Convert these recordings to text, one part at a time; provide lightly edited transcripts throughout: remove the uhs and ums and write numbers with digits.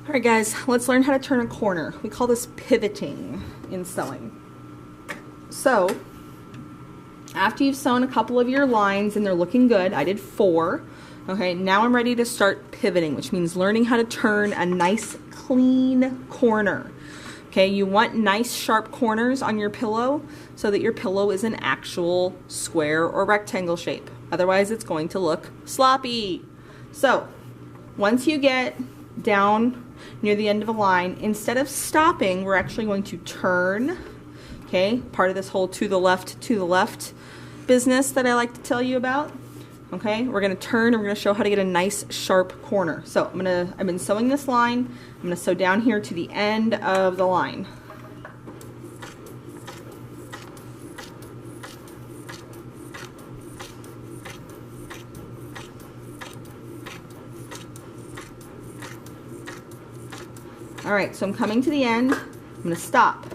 All right, guys, let's learn how to turn a corner. We call this pivoting in sewing. So, after you've sewn a couple of your lines and they're looking good, I did 4. Okay, now I'm ready to start pivoting, which means learning how to turn a nice, clean corner. Okay, you want nice, sharp corners on your pillow so that your pillow is an actual square or rectangle shape. Otherwise, it's going to look sloppy. So, once you get down near the end of a line, instead of stopping, we're actually going to turn. Okay, part of this whole to the left business that I like to tell you about. Okay, we're going to turn and we're going to show how to get a nice sharp corner. So I've been sewing this line. I'm going to sew down here to the end of the line. All right, so I'm coming to the end. I'm going to stop.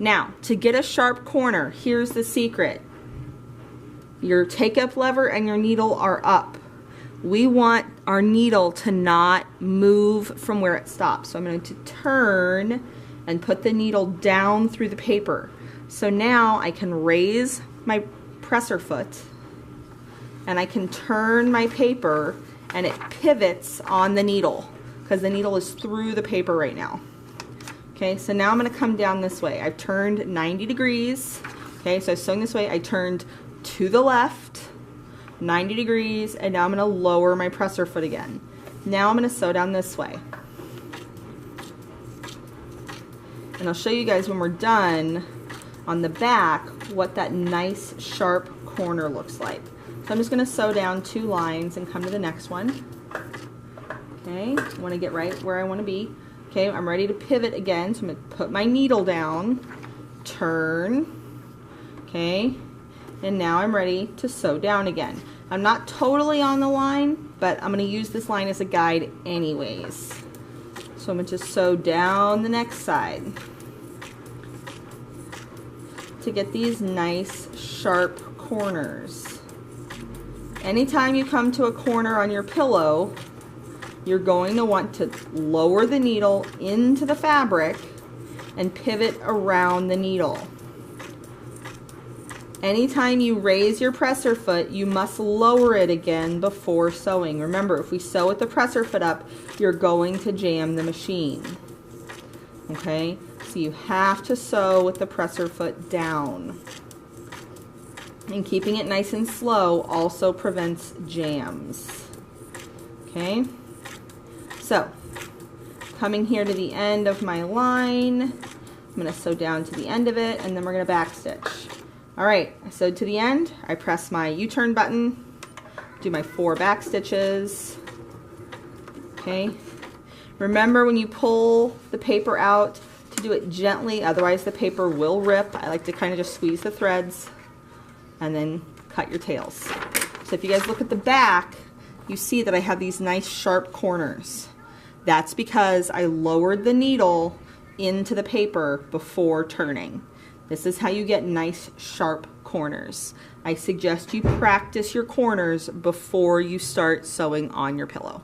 Now, to get a sharp corner, here's the secret. Your take-up lever and your needle are up. We want our needle to not move from where it stops. So I'm going to turn and put the needle down through the paper. So now I can raise my presser foot and I can turn my paper and it pivots on the needle because the needle is through the paper right now. Okay, so now I'm going to come down this way. I've turned 90 degrees. Okay, so I was sewing this way. I turned to the left, 90 degrees, and now I'm going to lower my presser foot again. Now I'm going to sew down this way. And I'll show you guys when we're done on the back what that nice sharp corner looks like. So I'm just going to sew down 2 lines and come to the next one. Okay, I want to get right where I want to be. Okay, I'm ready to pivot again, so I'm going to put my needle down, turn, okay, and now I'm ready to sew down again. I'm not totally on the line, but I'm going to use this line as a guide anyways. So I'm going to just sew down the next side to get these nice sharp corners. Anytime you come to a corner on your pillow, you're going to want to lower the needle into the fabric and pivot around the needle. Anytime you raise your presser foot, you must lower it again before sewing. Remember, if we sew with the presser foot up, you're going to jam the machine. Okay, so you have to sew with the presser foot down. And keeping it nice and slow also prevents jams. Okay. So, coming here to the end of my line, I'm going to sew down to the end of it, and then we're going to backstitch. All right, I sewed to the end. I press my U-turn button, do my 4 back stitches. Okay. Remember when you pull the paper out to do it gently, otherwise the paper will rip. I like to kind of just squeeze the threads and then cut your tails. So if you guys look at the back, you see that I have these nice sharp corners. That's because I lowered the needle into the paper before turning. This is how you get nice sharp corners. I suggest you practice your corners before you start sewing on your pillow.